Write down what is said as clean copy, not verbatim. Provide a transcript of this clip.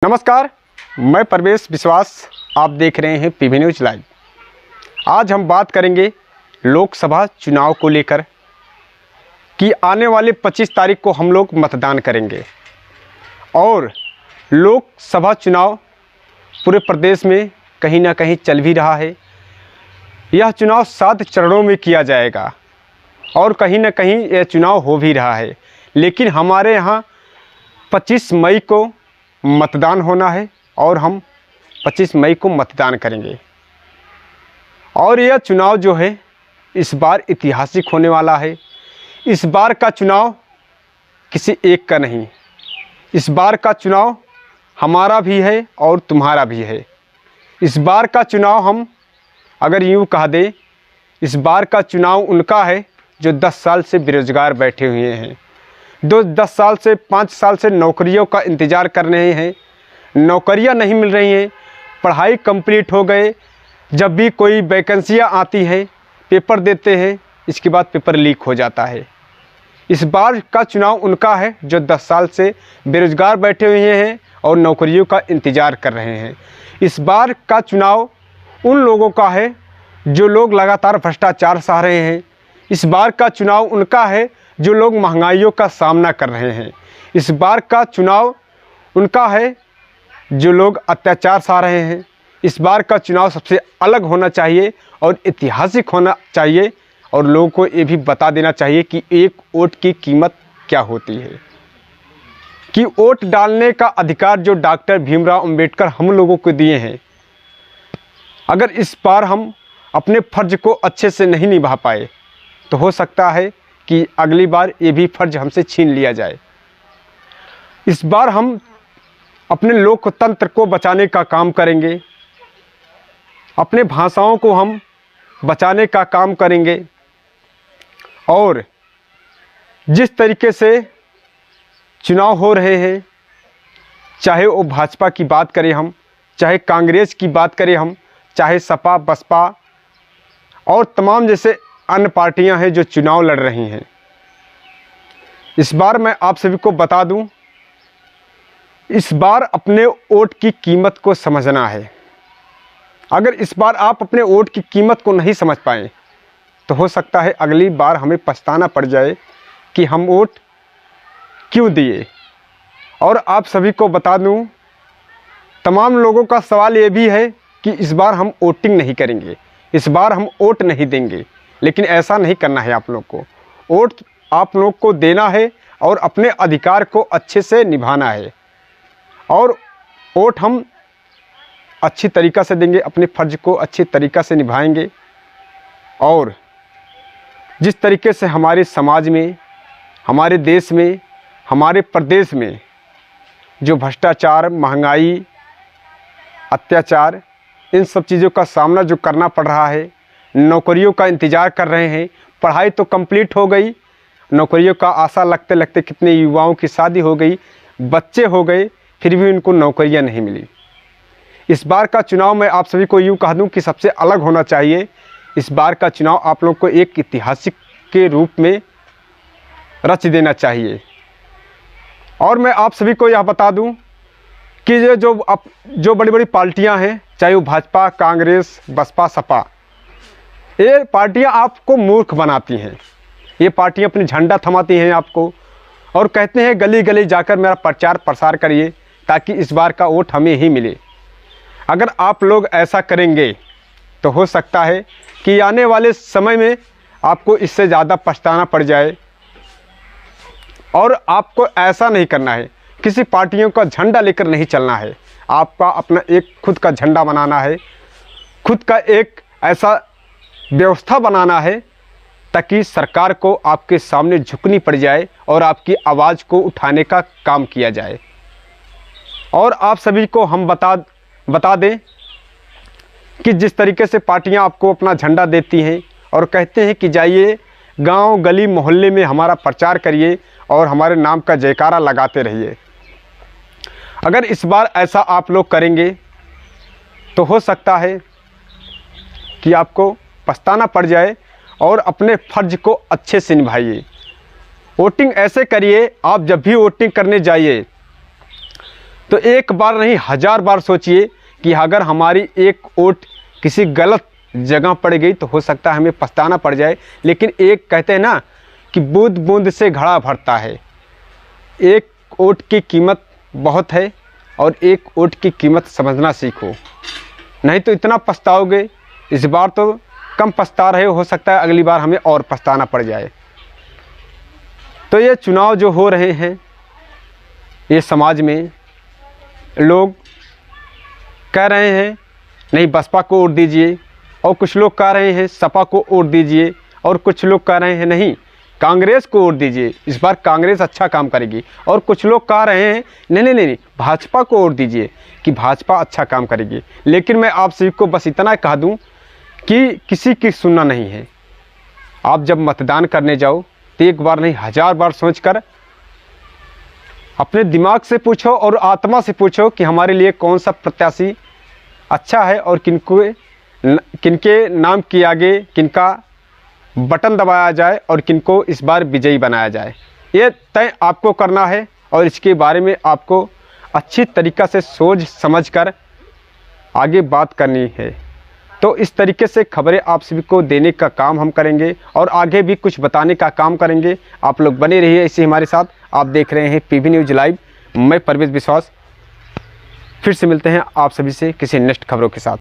नमस्कार, मैं परवेश विश्वास, आप देख रहे हैं पीवी न्यूज़ लाइव। आज हम बात करेंगे लोकसभा चुनाव को लेकर कि आने वाले 25 तारीख को हम लोग मतदान करेंगे और लोकसभा चुनाव पूरे प्रदेश में कहीं ना कहीं चल भी रहा है। यह चुनाव 7 चरणों में किया जाएगा और कहीं ना कहीं यह चुनाव हो भी रहा है, लेकिन हमारे यहाँ 25 मई को मतदान होना है और हम 25 मई को मतदान करेंगे। और यह चुनाव जो है इस बार ऐतिहासिक होने वाला है। इस बार का चुनाव किसी एक का नहीं, इस बार का चुनाव हमारा भी है और तुम्हारा भी है। इस बार का चुनाव हम अगर यूँ कह दें, इस बार का चुनाव उनका है जो 10 साल से बेरोज़गार बैठे हुए हैं, 10 साल से 5 साल से नौकरियों का इंतज़ार कर रहे हैं, नौकरियां नहीं मिल रही हैं, पढ़ाई कंप्लीट हो गए, जब भी कोई वैकेंसियां आती हैं पेपर देते हैं, इसके बाद पेपर लीक हो जाता है। इस बार का चुनाव उनका है जो 10 साल से बेरोज़गार बैठे हुए हैं और नौकरियों का इंतज़ार कर रहे हैं। इस बार का चुनाव उन लोगों का है जो लोग लगातार भ्रष्टाचार सह रहे हैं। इस बार का चुनाव उनका है जो लोग महंगाइयों का सामना कर रहे हैं। इस बार का चुनाव उनका है जो लोग अत्याचार सह रहे हैं। इस बार का चुनाव सबसे अलग होना चाहिए और ऐतिहासिक होना चाहिए और लोगों को ये भी बता देना चाहिए कि एक वोट की कीमत क्या होती है, कि वोट डालने का अधिकार जो डॉक्टर भीमराव अंबेडकर हम लोगों को दिए हैं, अगर इस बार हम अपने फ़र्ज को अच्छे से नहीं निभा पाए तो हो सकता है कि अगली बार ये भी फ़र्ज हमसे छीन लिया जाए। इस बार हम अपने लोकतंत्र को बचाने का काम करेंगे, अपने भाषाओं को हम बचाने का काम करेंगे और जिस तरीके से चुनाव हो रहे हैं, चाहे वो भाजपा की बात करें हम, चाहे कांग्रेस की बात करें हम, चाहे सपा बसपा और तमाम जैसे अन्य पार्टियां हैं जो चुनाव लड़ रही हैं, इस बार मैं आप सभी को बता दूं, इस बार अपने वोट की कीमत को समझना है। अगर इस बार आप अपने वोट की कीमत को नहीं समझ पाएँ तो हो सकता है अगली बार हमें पछताना पड़ जाए कि हम वोट क्यों दिए। और आप सभी को बता दूं, तमाम लोगों का सवाल ये भी है कि इस बार हम वोटिंग नहीं करेंगे, इस बार हम वोट नहीं देंगे, लेकिन ऐसा नहीं करना है। आप लोग को वोट आप लोग को देना है और अपने अधिकार को अच्छे से निभाना है और वोट हम अच्छी तरीक़ा से देंगे, अपने फ़र्ज को अच्छी तरीक़ा से निभाएंगे। और जिस तरीके से हमारे समाज में, हमारे देश में, हमारे प्रदेश में जो भ्रष्टाचार, महंगाई, अत्याचार, इन सब चीज़ों का सामना जो करना पड़ रहा है, नौकरियों का इंतज़ार कर रहे हैं, पढ़ाई तो कंप्लीट हो गई, नौकरियों का आशा लगते लगते कितने युवाओं की शादी हो गई, बच्चे हो गए, फिर भी उनको नौकरियां नहीं मिली। इस बार का चुनाव मैं आप सभी को यूँ कह दूं कि सबसे अलग होना चाहिए। इस बार का चुनाव आप लोग को एक ऐतिहासिक के रूप में रच देना चाहिए। और मैं आप सभी को यह बता दूं कि ये जो बड़ी बड़ी पार्टियां हैं, चाहे वो भाजपा, कांग्रेस, बसपा, सपा, ये पार्टियां आपको मूर्ख बनाती हैं। ये पार्टियां अपनी झंडा थमाती हैं आपको और कहते हैं गली गली जाकर मेरा प्रचार प्रसार करिए ताकि इस बार का वोट हमें ही मिले। अगर आप लोग ऐसा करेंगे तो हो सकता है कि आने वाले समय में आपको इससे ज़्यादा पछताना पड़ जाए। और आपको ऐसा नहीं करना है, किसी पार्टियों का झंडा लेकर नहीं चलना है, आपका अपना एक खुद का झंडा बनाना है, खुद का एक ऐसा व्यवस्था बनाना है ताकि सरकार को आपके सामने झुकनी पड़ जाए और आपकी आवाज़ को उठाने का काम किया जाए। और आप सभी को हम बता दें कि जिस तरीके से पार्टियां आपको अपना झंडा देती हैं और कहते हैं कि जाइए गांव गली मोहल्ले में हमारा प्रचार करिए और हमारे नाम का जयकारा लगाते रहिए, अगर इस बार ऐसा आप लोग करेंगे तो हो सकता है कि आपको पछताना पड़ जाए और अपने फ़र्ज को अच्छे से निभाइए। वोटिंग ऐसे करिए, आप जब भी वोटिंग करने जाइए तो एक बार नहीं 1000 बार सोचिए कि अगर हमारी एक वोट किसी गलत जगह पड़ गई तो हो सकता है हमें पछताना पड़ जाए। लेकिन एक कहते हैं ना कि बूंद बूंद से घड़ा भरता है। एक वोट की कीमत बहुत है और एक वोट की कीमत समझना सीखो, नहीं तो इतना पछताओगे। इस बार तो कम पछता रहे हो सकता है अगली बार हमें और पछताना पड़ जाए। तो ये चुनाव जो हो रहे हैं, ये समाज में लोग कह रहे हैं नहीं बसपा को वोट दीजिए, और कुछ लोग कह रहे हैं सपा को वोट दीजिए, और कुछ लोग कह रहे हैं नहीं कांग्रेस को वोट दीजिए, इस बार कांग्रेस अच्छा काम करेगी, और कुछ लोग कह रहे हैं नहीं भाजपा को वोट दीजिए कि भाजपा अच्छा काम करेगी। लेकिन मैं आप सभी को बस इतना कह दूं कि किसी की सुनना नहीं है। आप जब मतदान करने जाओ तो एक बार नहीं 1000 बार सोचकर अपने दिमाग से पूछो और आत्मा से पूछो कि हमारे लिए कौन सा प्रत्याशी अच्छा है और किनके नाम के आगे किनका बटन दबाया जाए और किनको इस बार विजयी बनाया जाए। ये तय आपको करना है और इसके बारे में आपको अच्छी तरीक़ा से सोच समझकर आगे बात करनी है। तो इस तरीके से खबरें आप सभी को देने का काम हम करेंगे और आगे भी कुछ बताने का काम करेंगे। आप लोग बने रहिए इसी हमारे साथ। आप देख रहे हैं पीवी न्यूज़ लाइव। मैं परवेज़ विश्वास, फिर से मिलते हैं आप सभी से किसी नेक्स्ट खबरों के साथ।